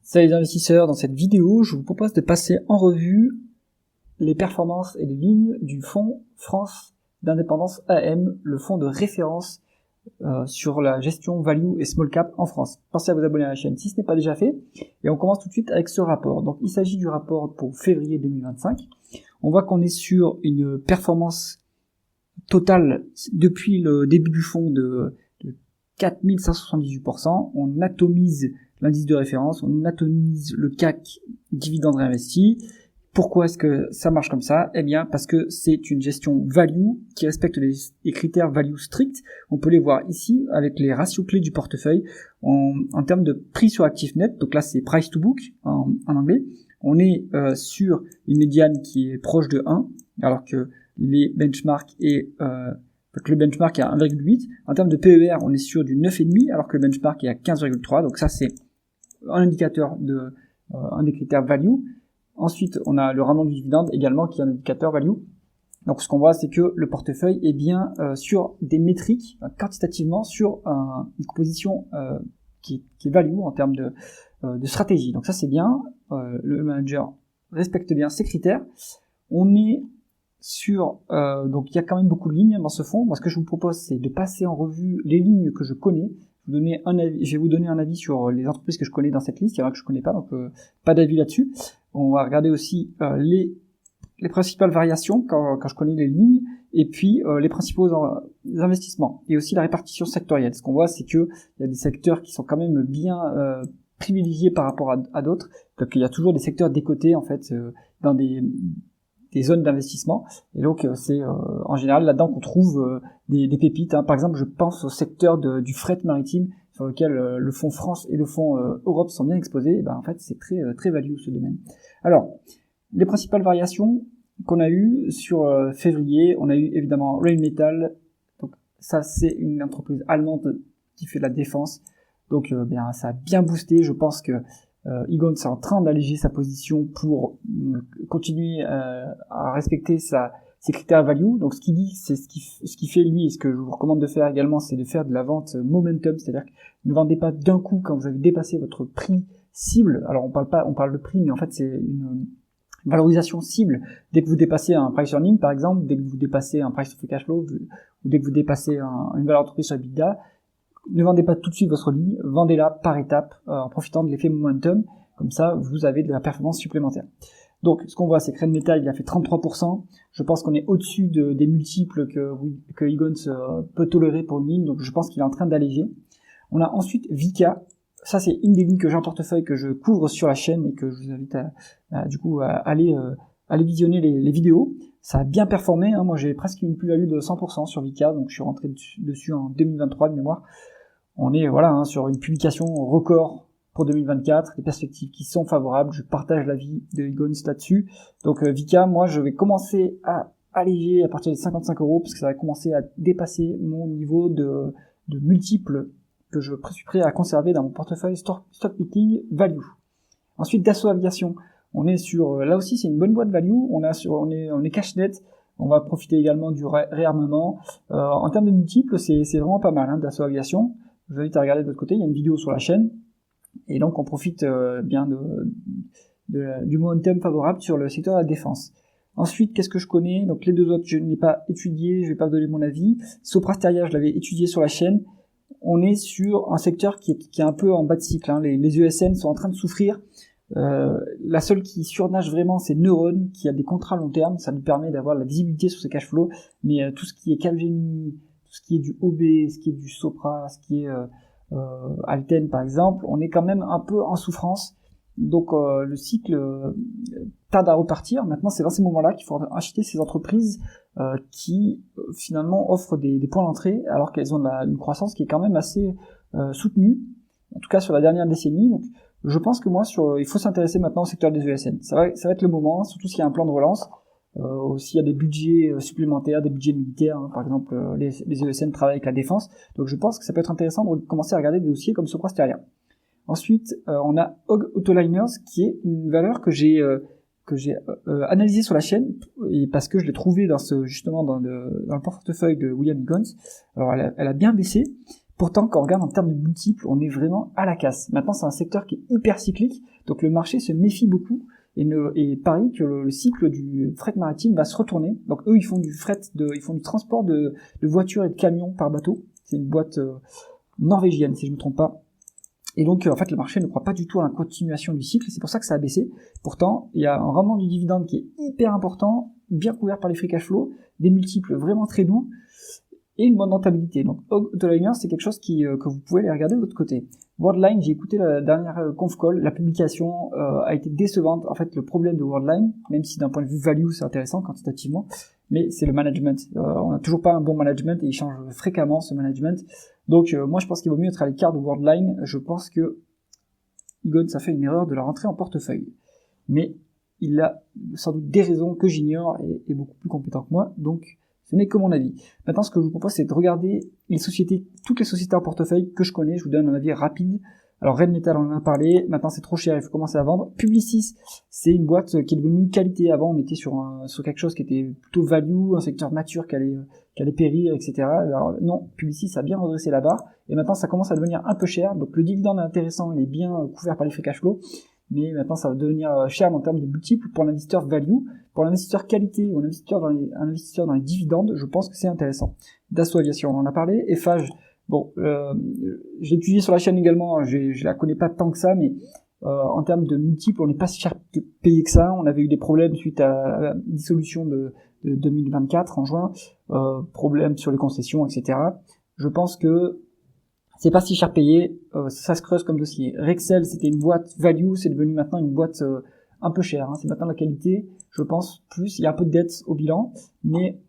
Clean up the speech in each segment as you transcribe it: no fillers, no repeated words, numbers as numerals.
Salut les investisseurs, dans cette vidéo, je vous propose de passer en revue les performances et les lignes du fonds France d'indépendance AM, le fonds de référence sur la gestion value et small cap en France. Pensez à vous abonner à la chaîne si ce n'est pas déjà fait. Et on commence tout de suite avec ce rapport. Donc il s'agit du rapport pour février 2025. On voit qu'on est sur une performance totale depuis le début du fonds de 4578%. On atomise l'indice de référence, on atomise le CAC dividende réinvesti. Pourquoi est-ce que ça marche comme ça? Eh bien, parce que c'est une gestion value qui respecte les critères value stricts. On peut les voir ici avec les ratios clés du portefeuille en termes de prix sur actif net. Donc là, c'est price to book en anglais. On est sur une médiane qui est proche de 1, alors que les benchmarks le benchmark est à 1,8. En termes de PER, on est sur du 9,5, alors que le benchmark est à 15,3. Donc ça, c'est un indicateur un des critères value. Ensuite, on a le rendement du dividende également qui est un indicateur value. Donc ce qu'on voit, c'est que le portefeuille est bien sur des métriques, quantitativement, sur une composition qui est value en termes de stratégie. Donc ça, c'est bien. Le manager respecte bien ces critères. On est sur donc il y a quand même beaucoup de lignes dans ce fonds. Moi, ce que je vous propose, c'est de passer en revue les lignes que je connais. Je vais vous donner un avis sur les entreprises que je connais dans cette liste. Il y en a que je connais pas, donc pas d'avis là-dessus. On va regarder aussi les principales variations quand je connais les lignes, et puis les principaux investissements, et aussi la répartition sectorielle. Ce qu'on voit, c'est que il y a des secteurs qui sont quand même bien privilégiés par rapport à d'autres. Donc il y a toujours des secteurs décotés en fait dans des zones d'investissement, et donc c'est en général là-dedans qu'on trouve des pépites, hein. Par exemple, je pense au secteur du fret maritime, sur lequel le fonds France et le fonds Europe sont bien exposés. Et ben, en fait, c'est très value ce domaine. Alors, les principales variations qu'on a eues sur février, on a eu évidemment Rheinmetall. Donc ça, c'est une entreprise allemande qui fait de la défense. Donc bien, ça a bien boosté. Je pense que Egon est en train d'alléger sa position pour continuer à respecter ses critères value. Donc ce qu'il dit, c'est ce qu'il fait lui, et ce que je vous recommande de faire également, c'est de faire de la vente momentum, c'est-à-dire que ne vendez pas d'un coup quand vous avez dépassé votre prix cible. Alors on parle de prix, mais en fait c'est une valorisation cible. Dès que vous dépassez un price earning, par exemple, dès que vous dépassez un price to free cash flow, ou dès que vous dépassez une valeur d'entreprise sur EBITDA, ne vendez pas tout de suite votre ligne, vendez-la par étapes en profitant de l'effet momentum. Comme ça, vous avez de la performance supplémentaire. Donc, ce qu'on voit, c'est que Rheinmetall, il a fait 33%. Je pense qu'on est au-dessus des multiples que Egon peut tolérer pour une ligne. Donc, je pense qu'il est en train d'alléger. On a ensuite Vicat. Ça, c'est une des lignes que j'ai en portefeuille, que je couvre sur la chaîne et que je vous invite à aller visionner les vidéos. Ça a bien performé, hein. Moi, j'ai presque une plus-value de 100% sur Vicat, donc je suis rentré dessus en 2023 de mémoire. On est sur une publication record pour 2024, des perspectives qui sont favorables. Je partage l'avis de Egon là-dessus. Donc Vicat, moi, je vais commencer à alléger à partir de 55 €, parce que ça va commencer à dépasser mon niveau de multiples que je suis prêt à conserver dans mon portefeuille stock picking value. Ensuite, Dassault Aviation. On est sur, là aussi, c'est une bonne boîte value. On est cash net. On va profiter également du réarmement. En termes de multiples, c'est vraiment pas mal, hein, Dassault Aviation. Je vous invite à regarder de l'autre côté. Il y a une vidéo sur la chaîne. Et donc, on profite bien du momentum favorable sur le secteur de la défense. Ensuite, qu'est-ce que je connais? Donc, les deux autres, je ne l'ai pas étudié. Je vais pas vous donner mon avis. Sopra Steria, je l'avais étudié sur la chaîne. On est sur un secteur qui est un peu en bas de cycle, hein. Les ESN sont en train de souffrir. La seule qui surnage vraiment, c'est Neuron, qui a des contrats long terme. Ça lui permet d'avoir la visibilité sur ses cash flows. Mais tout ce qui est Capgemini, tout ce qui est du OB, ce qui est du Sopra, ce qui est Alten par exemple, on est quand même un peu en souffrance. Donc le cycle tarde à repartir. Maintenant, c'est dans ces moments-là qu'il faut acheter ces entreprises qui finalement offrent des points d'entrée, alors qu'elles ont une croissance qui est quand même assez soutenue, en tout cas sur la dernière décennie. Donc je pense que il faut s'intéresser maintenant au secteur des ESN. Ça va être le moment, surtout s'il y a un plan de relance. S'il y a des budgets supplémentaires, des budgets militaires, hein. Par exemple, les ESN travaillent avec la défense. Donc je pense que ça peut être intéressant de commencer à regarder des dossiers comme Sopra Steria. Ensuite, on a Hog Autoliners, qui est une valeur que j'ai analysée sur la chaîne, et parce que je l'ai trouvée justement dans le portefeuille de William Egon. Alors elle a bien baissé, Pourtant, quand on regarde en termes de multiples, on est vraiment à la casse. Maintenant, c'est un secteur qui est hyper cyclique, donc le marché se méfie beaucoup et parie que le cycle du fret maritime va se retourner. Donc eux, ils font du transport de voitures et de camions par bateau. C'est une boîte norvégienne, si je ne me trompe pas. Et donc, en fait, le marché ne croit pas du tout à la continuation du cycle, c'est pour ça que ça a baissé. Pourtant, il y a un rendement du dividende qui est hyper important, bien couvert par les free cash flow, des multiples vraiment très doux, et une bonne rentabilité. Donc, Autoliner, c'est quelque chose que vous pouvez aller regarder de l'autre côté. Worldline, j'ai écouté la dernière conf call, la publication a été décevante. En fait, le problème de Worldline, même si d'un point de vue value, c'est intéressant quantitativement, mais c'est le management. On n'a toujours pas un bon management et il change fréquemment ce management. Donc, moi, je pense qu'il vaut mieux être à l'écart de Worldline. Je pense que Egon, ça fait une erreur de la rentrer en portefeuille. Mais il a sans doute des raisons que j'ignore et beaucoup plus compétent que moi. Donc, ce n'est que mon avis. Maintenant, ce que je vous propose, c'est de regarder toutes les sociétés en portefeuille que je connais. Je vous donne un avis rapide. Alors, Red Metal, on en a parlé. Maintenant, c'est trop cher, il faut commencer à vendre. Publicis, c'est une boîte qui est devenue qualité. Avant, on était sur quelque chose qui était plutôt value, un secteur mature qui allait périr, etc. Alors, non, Publicis a bien redressé la barre. Et maintenant, ça commence à devenir un peu cher. Donc, le dividende est intéressant, il est bien couvert par les free cash flow. Mais maintenant, ça va devenir cher en termes de multiples pour l'investisseur value. Pour l'investisseur qualité ou un investisseur dans les dividendes, je pense que c'est intéressant. Dassault Aviation, on en a parlé. Eiffage, bon, j'ai étudié sur la chaîne également, je la connais pas tant que ça, mais en termes de multiples, on n'est pas si cher payé que ça. On avait eu des problèmes suite à la dissolution de 2024 en juin, problèmes sur les concessions, etc. Je pense que c'est pas si cher payé, ça se creuse comme dossier. Rexel, c'était une boîte value, c'est devenu maintenant une boîte un peu chère, hein. C'est maintenant la qualité, je pense, plus, il y a un peu de dette au bilan, mais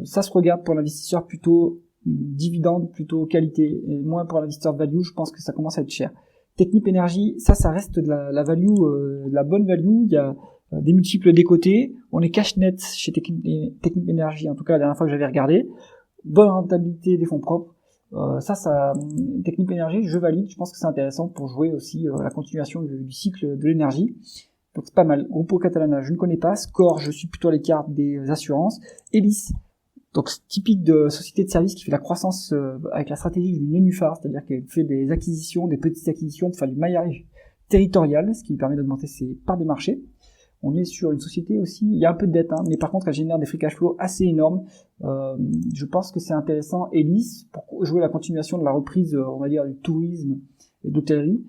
ça se regarde pour l'investisseur plutôt dividende, plutôt qualité, et moins pour l'investisseur value, je pense que ça commence à être cher. Technip Énergie, ça reste de la value, de la bonne value, il y a des multiples des côtés, on est cash net chez Technip Énergie, en tout cas la dernière fois que j'avais regardé, bonne rentabilité des fonds propres. Technip Énergie, je valide, je pense que c'est intéressant pour jouer aussi la continuation du cycle de l'énergie. Donc c'est pas mal. Grupo Catalana, je ne connais pas. Score, je suis plutôt à l'écart des assurances. Elis, donc c'est typique de société de service qui fait la croissance avec la stratégie du nénuphar, c'est-à-dire qu'elle fait des acquisitions, des petites acquisitions pour faire du maillage territorial, ce qui lui permet d'augmenter ses parts de marché. On est sur une société aussi, il y a un peu de dette, hein, mais par contre elle génère des free cash flow assez énormes. Je pense que c'est intéressant, Elis, pour jouer la continuation de la reprise, on va dire, du tourisme et d'hôtellerie.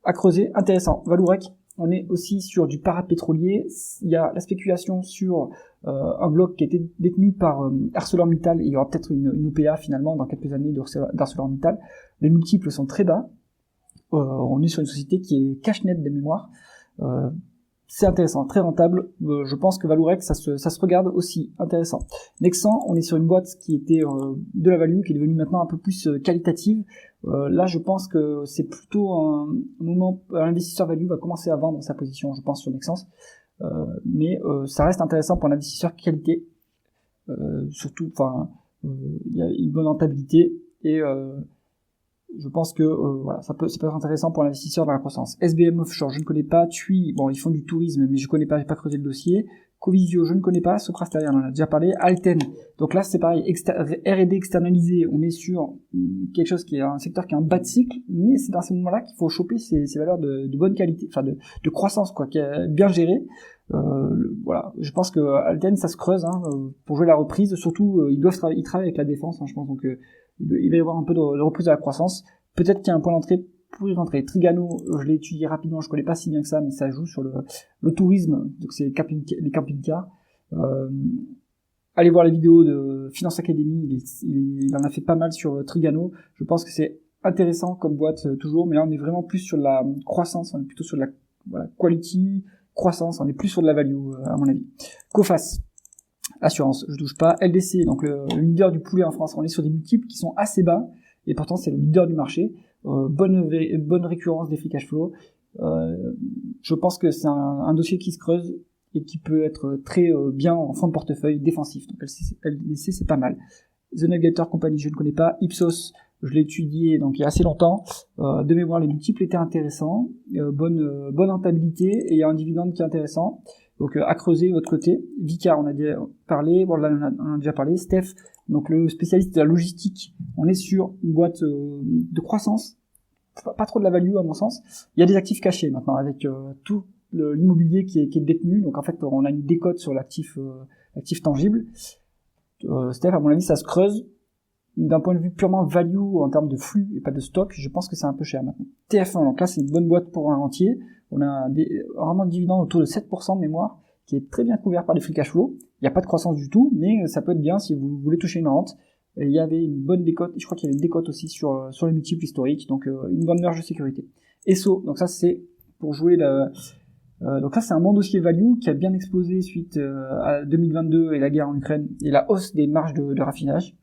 À creuser, intéressant. Valourec, on est aussi sur du parapétrolier. Il y a la spéculation sur un bloc qui a été détenu par ArcelorMittal, et il y aura peut-être une OPA finalement dans quelques années d'ArcelorMittal. Les multiples sont très bas. On est sur une société qui est cash net de mémoire. C'est intéressant, très rentable. Je pense que Valourec, ça se regarde aussi intéressant. Nexan, on est sur une boîte qui était de la value, qui est devenue maintenant un peu plus qualitative. Là, je pense que c'est plutôt un moment, un investisseur value va commencer à vendre sa position, je pense, sur Nexans. Mais ça reste intéressant pour un investisseur qualité. Surtout, il y a une bonne rentabilité et je pense que voilà, ça peut être intéressant pour l'investisseur dans la croissance. SBM Offshore, je ne connais pas. TUI, bon, ils font du tourisme, mais je connais pas, j'ai pas creusé le dossier. Covisio, je ne connais pas. Soprasteria, on en a déjà parlé. Alten, donc là c'est pareil, R&D externalisé, on est sur quelque chose qui est un secteur qui est en bas de cycle, mais c'est dans ces moments-là qu'il faut choper ces valeurs de bonne qualité, enfin de croissance, quoi, qui est bien gérée. Voilà, je pense que Alten, ça se creuse, hein, pour jouer la reprise. Surtout, ils travaillent avec la défense, hein, je pense, donc il va y avoir un peu de reprise de la croissance. Peut-être qu'il y a un point d'entrée pour y rentrer. Trigano, je l'ai étudié rapidement, je connais pas si bien que ça, mais ça joue sur le tourisme, donc c'est les camping-cars. Allez voir les vidéos de Finance Academy, il en a fait pas mal sur Trigano. Je pense que c'est intéressant comme boîte toujours, mais là on est vraiment plus sur la croissance, on est plutôt sur la quality, croissance, on est plus sur de la value à mon avis. Coface, assurance, je touche pas. LDC, donc le leader du poulet en France, on est sur des multiples qui sont assez bas, et pourtant c'est le leader du marché. Bonne récurrence des free cash flow. Je pense que c'est un dossier qui se creuse et qui peut être très bien en fond de portefeuille défensif. Donc LDC, c'est pas mal. The Navigator Company, je ne connais pas. Ipsos, je l'ai étudié donc il y a assez longtemps. De mémoire, les multiples étaient intéressants. Bonne rentabilité, et il y a un dividende qui est intéressant. Donc à creuser de votre côté. Vicar, on a déjà parlé. Bon, là, on a déjà parlé. Steph, donc le spécialiste de la logistique. On est sur une boîte de croissance, pas trop de la value à mon sens. Il y a des actifs cachés maintenant avec tout l'immobilier qui est détenu, donc en fait on a une décote sur l'actif tangible. Steph, à mon avis, ça se creuse. D'un point de vue purement value en termes de flux et pas de stock, je pense que c'est un peu cher maintenant. TF1, donc là c'est une bonne boîte pour un entier. On a un rendement de dividende autour de 7% de mémoire, qui est très bien couvert par les free cash flow. Il n'y a pas de croissance du tout, mais ça peut être bien si vous voulez toucher une rente. Et il y avait une bonne décote, je crois qu'il y avait une décote aussi sur les multiples historiques, donc une bonne marge de sécurité. ESSO, donc ça c'est pour jouer donc là c'est un bon dossier value qui a bien explosé suite à 2022 et la guerre en Ukraine et la hausse des marges de raffinage.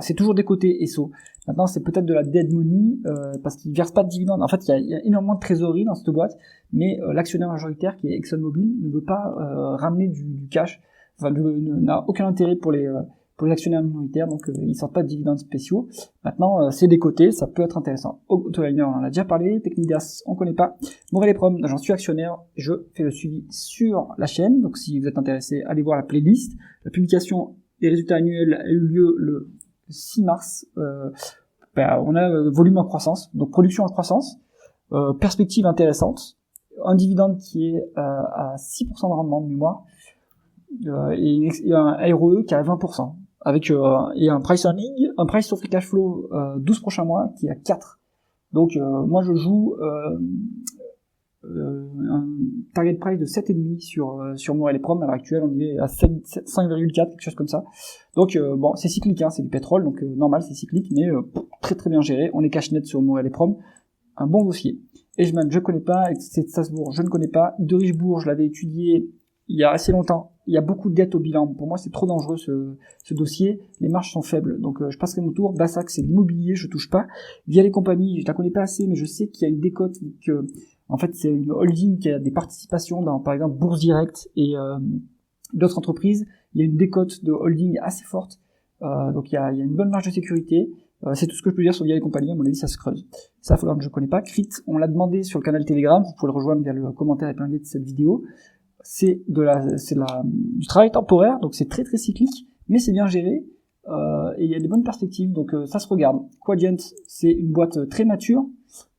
C'est toujours décoté ESSO. Maintenant, c'est peut-être de la dead money parce qu'ils versent pas de dividendes. En fait, il y a énormément de trésorerie dans cette boîte, mais l'actionnaire majoritaire qui est ExxonMobil ne veut pas ramener du cash. Enfin, n'a aucun intérêt pour les actionnaires minoritaires, donc ils sortent pas de dividendes spéciaux. Maintenant, c'est décoté, ça peut être intéressant. Autoliner, on en a déjà parlé. Technidas, on connaît pas. Morel et Prom, j'en suis actionnaire. Je fais le suivi sur la chaîne. Donc, si vous êtes intéressé, allez voir la playlist. La publication les résultats annuels a eu lieu le 6 mars. On a volume en croissance, donc production en croissance, perspective intéressante, un dividende qui est à 6% de rendement de mémoire, et un ROE qui est à 20%, avec et un price earning, un price sur free cash flow 12 prochains mois qui est à 4. Donc moi je joue un target price de 7,5 sur Morel et Prom. À l'heure actuelle, on est à 5,4, quelque chose comme ça. Donc bon, c'est cyclique, hein, c'est du pétrole, donc normal, c'est cyclique, mais très très bien géré. On est cash net sur Morel et Prom, un bon dossier. Edgeman, je connais pas. Salzbourg, je ne connais pas. De Richebourg, je l'avais étudié il y a assez longtemps. Il y a beaucoup de dettes au bilan. Pour moi, c'est trop dangereux ce dossier. Les marges sont faibles, donc je passerai mon tour. Bassac, c'est l'immobilier, je touche pas. Via les compagnies, je la connais pas assez, mais je sais qu'il y a une décote que en fait, c'est une holding qui a des participations dans, par exemple, Bourse Direct et d'autres entreprises. Il y a une décote de holding assez forte. Donc, il y a une bonne marge de sécurité. C'est tout ce que je peux dire sur via les compagnies. À mon avis, ça se creuse. Ça, faut que je connais pas. Crit, on l'a demandé sur le canal Telegram. Vous pouvez le rejoindre via le commentaire épinglé de cette vidéo. C'est du travail temporaire. Donc, c'est très, très cyclique. Mais c'est bien géré. Et il y a des bonnes perspectives. Donc, ça se regarde. Quadient, c'est une boîte très mature,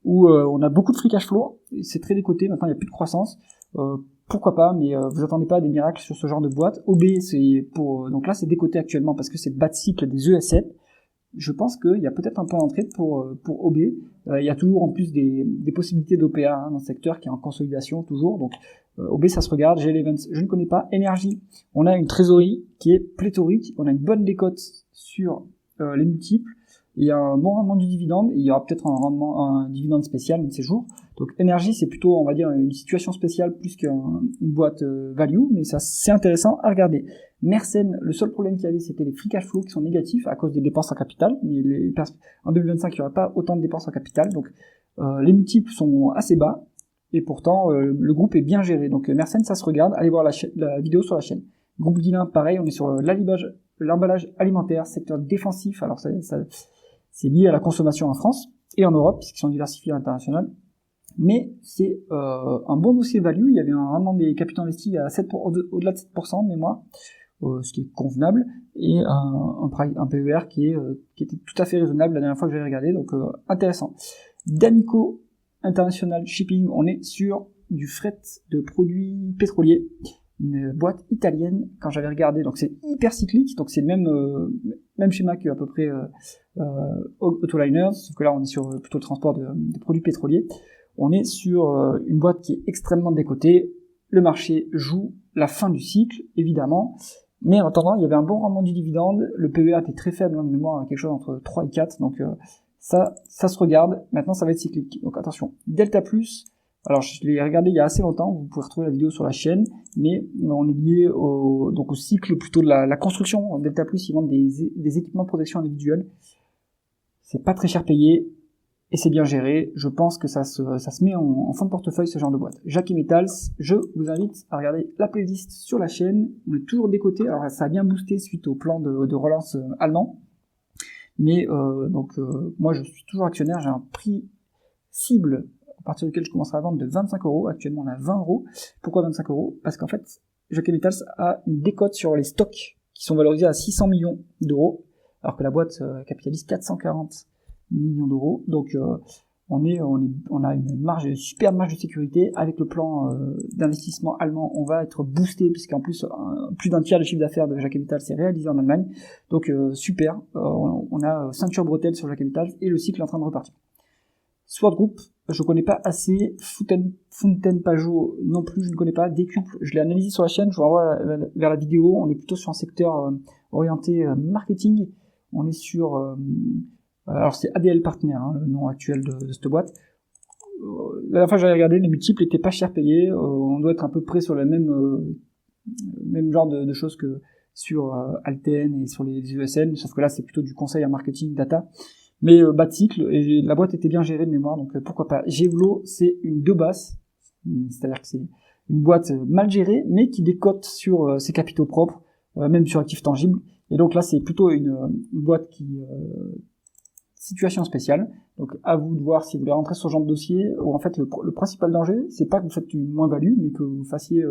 où on a beaucoup de free cash flow, c'est très décoté, maintenant il n'y a plus de croissance, pourquoi pas, mais vous attendez pas des miracles sur ce genre de boîte. OB, c'est donc là c'est décoté actuellement parce que c'est le bas de cycle des ESN. Je pense qu'il y a peut-être un point d'entrée pour OB. Il y a toujours en plus des possibilités d'OPA dans le secteur qui est en consolidation toujours, donc OB ça se regarde. G11, je ne connais pas. Énergie, on a une trésorerie qui est pléthorique, on a une bonne décote sur les multiples. Il y a un bon rendement du dividende, et il y aura peut-être un dividende spécial de ces jours. Donc énergie, c'est plutôt, on va dire, une situation spéciale plus qu'une boîte value, mais ça c'est intéressant à regarder. Mersenne, le seul problème qu'il y avait, c'était les free cash flow qui sont négatifs à cause des dépenses en capital, mais en 2025, il n'y aura pas autant de dépenses en capital, donc les multiples sont assez bas, et pourtant le groupe est bien géré. Donc Mersenne, ça se regarde, allez voir la vidéo sur la chaîne. Groupe Guillain, pareil, on est sur l'emballage alimentaire, secteur défensif, alors c'est lié à la consommation en France et en Europe, puisqu'ils sont diversifiés à l'international. Mais c'est un bon dossier value. Il y avait un rendement des capitaux investis à au-delà de 7% de mémoire, ce qui est convenable, et un PER qui était tout à fait raisonnable la dernière fois que j'avais regardé, donc intéressant. D'Amico International Shipping, on est sur du fret de produits pétroliers, une boîte italienne quand j'avais regardé, donc c'est hyper cyclique, donc c'est le même schéma que à peu près Autoliners, sauf que là on est sur plutôt le transport de produits pétroliers. On est sur une boîte qui est extrêmement décotée, le marché joue la fin du cycle évidemment, mais en attendant il y avait un bon rendement du dividende, le PER était très faible, de mémoire quelque chose entre 3 et 4, donc ça se regarde. Maintenant ça va être cyclique, donc attention. Delta Plus, alors je l'ai regardé il y a assez longtemps, vous pouvez retrouver la vidéo sur la chaîne, mais on est lié au cycle plutôt de la construction. Delta Plus, ils vendent des équipements de protection individuelle, c'est pas très cher payé, et c'est bien géré. Je pense que ça se met en fond de portefeuille, ce genre de boîte. Jackie Metals, je vous invite à regarder la playlist sur la chaîne, on est toujours décoté, alors ça a bien boosté suite au plan de relance allemand, mais moi je suis toujours actionnaire, j'ai un prix cible à partir duquel je commencerai à vendre de 25 €. Actuellement, on a 20 €. Pourquoi 25 €? Parce qu'en fait, Jackie Metals a une décote sur les stocks qui sont valorisés à 600 millions d'euros, alors que la boîte capitalise 440 millions d'euros. Donc on a une super marge de sécurité. Avec le plan d'investissement allemand, on va être boosté, puisqu'en plus plus d'un tiers du chiffre d'affaires de Jacques c'est réalisé en Allemagne. Donc super, on a ceinture bretelle sur Jacques et le cycle est en train de repartir. Sword Group, je connais pas assez. Fountaine Pajot non plus, je ne connais pas. Décuple, je l'ai analysé sur la chaîne, je vous renvoie vers la vidéo. On est plutôt sur un secteur orienté marketing. On est sur alors c'est ADL Partner, le nom actuel de cette boîte. La dernière fois que j'avais regardé, les multiples étaient pas cher payés. On doit être à peu près sur le même genre de choses que sur Alten et sur les USN, sauf que là c'est plutôt du conseil en marketing data. Mais bas de cycle, et la boîte était bien gérée de mémoire, donc pourquoi pas. Gevlo, c'est une 2 basses, c'est-à-dire que c'est une boîte mal gérée, mais qui décote sur ses capitaux propres, même sur actifs tangibles. Et donc là c'est plutôt une boîte qui situation spéciale. Donc à vous de voir si vous voulez rentrer sur ce genre de dossier, où en fait le principal danger, c'est pas que vous faites une moins-value, mais que vous fassiez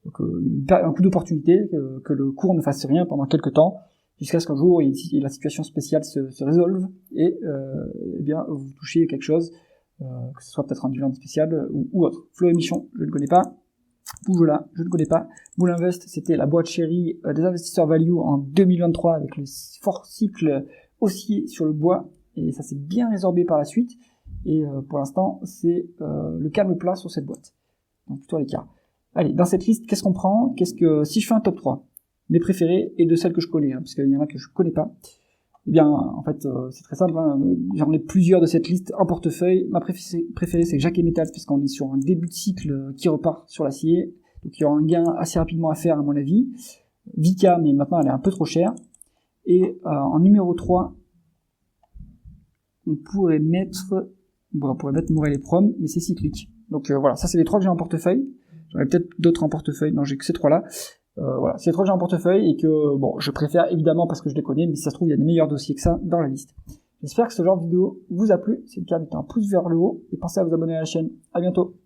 un coup d'opportunité, que le cours ne fasse rien pendant quelques temps, jusqu'à ce qu'un jour la situation spéciale se résolve et eh bien vous touchez quelque chose, que ce soit peut-être un dividende spécial ou autre. Flow Émission, je ne connais pas. Poujola, je ne connais pas. Moulinvest, c'était la boîte chérie des investisseurs value en 2023 avec le fort cycle haussier sur le bois, et ça s'est bien résorbé par la suite, et pour l'instant c'est le calme plat sur cette boîte, donc plutôt à l'écart. Allez, dans cette liste, qu'est-ce qu'on prend? Si je fais un top 3, mes préférés et de celles que je connais, parce qu'il y en a que je connais pas, eh bien en fait c'est très simple, j'en ai plusieurs de cette liste en portefeuille. Ma préférée c'est Jacques Metals, puisqu'on est sur un début de cycle qui repart sur l'acier, donc il y aura un gain assez rapidement à faire à mon avis. Vicat, mais maintenant elle est un peu trop chère. Et en numéro 3, on pourrait mettre Morel et Prom, mais c'est cyclique. Donc voilà, ça c'est les 3 que j'ai en portefeuille. J'en ai peut-être d'autres en portefeuille, non j'ai que ces 3-là. Voilà, c'est les 3 que j'ai en portefeuille et que bon, je préfère évidemment parce que je les connais, mais si ça se trouve il y a des meilleurs dossiers que ça dans la liste. J'espère que ce genre de vidéo vous a plu. Si c'est le cas, mettez un pouce vers le haut et pensez à vous abonner à la chaîne. À bientôt.